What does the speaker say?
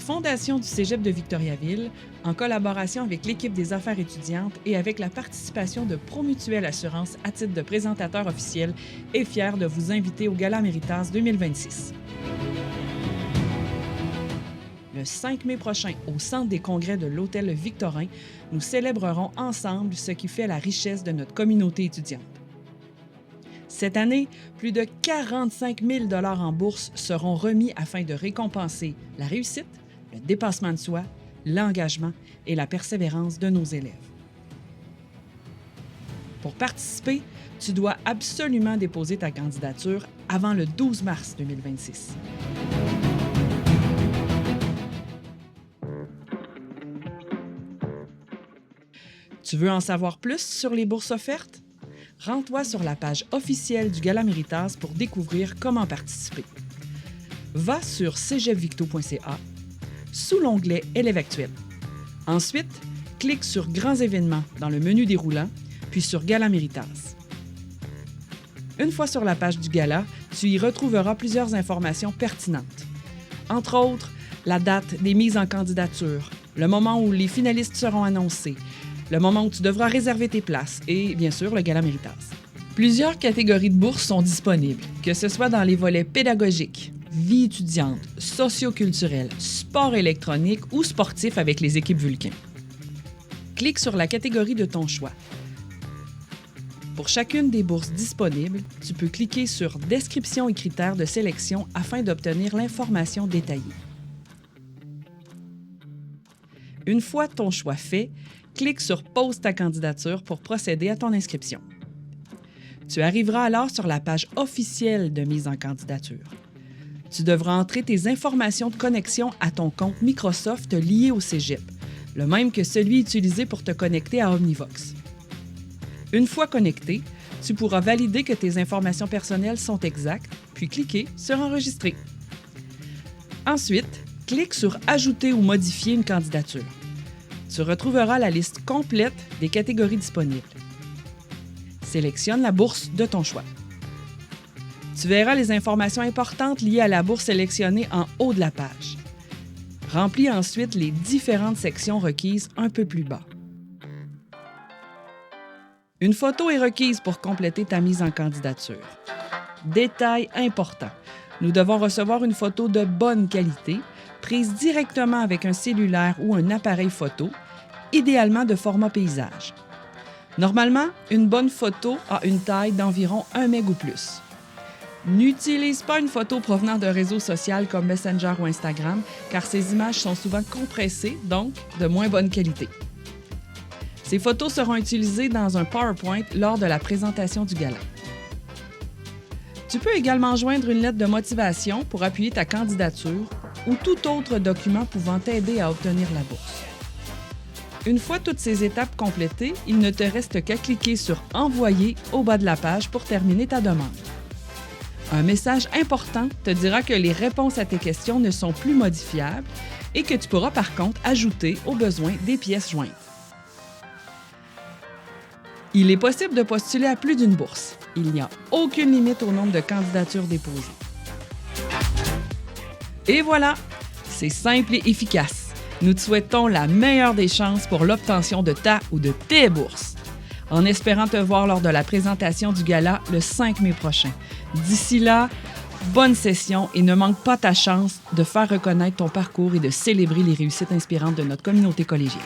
Fondation du Cégep de Victoriaville, en collaboration avec l'équipe des affaires étudiantes et avec la participation de Promutuelle Assurance à titre de présentateur officiel, est fière de vous inviter au Gala Méritas 2026. Le 5 mai prochain, au Centre des congrès de l'Hôtel Victorin, nous célébrerons ensemble ce qui fait la richesse de notre communauté étudiante. Cette année, plus de 45 000 $ en bourse seront remis afin de récompenser la réussite, le dépassement de soi, l'engagement et la persévérance de nos élèves. Pour participer, tu dois absolument déposer ta candidature avant le 12 mars 2026. Tu veux en savoir plus sur les bourses offertes? Rends-toi sur la page officielle du Gala Méritas pour découvrir comment participer. Va sur cégeps-victo.ca sous l'onglet Élèves actuels. Ensuite, clique sur Grands événements dans le menu déroulant, puis sur Gala Méritas. Une fois sur la page du Gala, tu y retrouveras plusieurs informations pertinentes. Entre autres, la date des mises en candidature, le moment où les finalistes seront annoncés, le moment où tu devras réserver tes places et, bien sûr, le Gala Méritas. Plusieurs catégories de bourses sont disponibles, que ce soit dans les volets pédagogiques, vie étudiante, socio-culturelle, sport électronique ou sportif avec les équipes Vulcain. Clique sur la catégorie de ton choix. Pour chacune des bourses disponibles, tu peux cliquer sur « Description et critères de sélection » afin d'obtenir l'information détaillée. Une fois ton choix fait, clique sur « Pose ta candidature » pour procéder à ton inscription. Tu arriveras alors sur la page officielle de mise en candidature. Tu devras entrer tes informations de connexion à ton compte Microsoft lié au Cégep, le même que celui utilisé pour te connecter à Omnivox. Une fois connecté, tu pourras valider que tes informations personnelles sont exactes, puis cliquer sur « Enregistrer ». Ensuite, clique sur « Ajouter ou modifier une candidature ». Tu retrouveras la liste complète des catégories disponibles. Sélectionne la bourse de ton choix. Tu verras les informations importantes liées à la bourse sélectionnée en haut de la page. Remplis ensuite les différentes sections requises un peu plus bas. Une photo est requise pour compléter ta mise en candidature. Détail important, nous devons recevoir une photo de bonne qualité, prise directement avec un cellulaire ou un appareil photo, idéalement de format paysage. Normalement, une bonne photo a une taille d'environ 1 MB ou plus. N'utilise pas une photo provenant d'un réseau social comme Messenger ou Instagram, car ces images sont souvent compressées, donc de moins bonne qualité. Ces photos seront utilisées dans un PowerPoint lors de la présentation du gala. Tu peux également joindre une lettre de motivation pour appuyer ta candidature ou tout autre document pouvant t'aider à obtenir la bourse. Une fois toutes ces étapes complétées, il ne te reste qu'à cliquer sur « Envoyer » au bas de la page pour terminer ta demande. Un message important te dira que les réponses à tes questions ne sont plus modifiables et que tu pourras par contre ajouter au besoin des pièces jointes. Il est possible de postuler à plus d'une bourse. Il n'y a aucune limite au nombre de candidatures déposées. Et voilà, c'est simple et efficace. Nous te souhaitons la meilleure des chances pour l'obtention de ta ou de tes bourses, en espérant te voir lors de la présentation du gala le 5 mai prochain. D'ici là, bonne session et ne manque pas ta chance de faire reconnaître ton parcours et de célébrer les réussites inspirantes de notre communauté collégiale.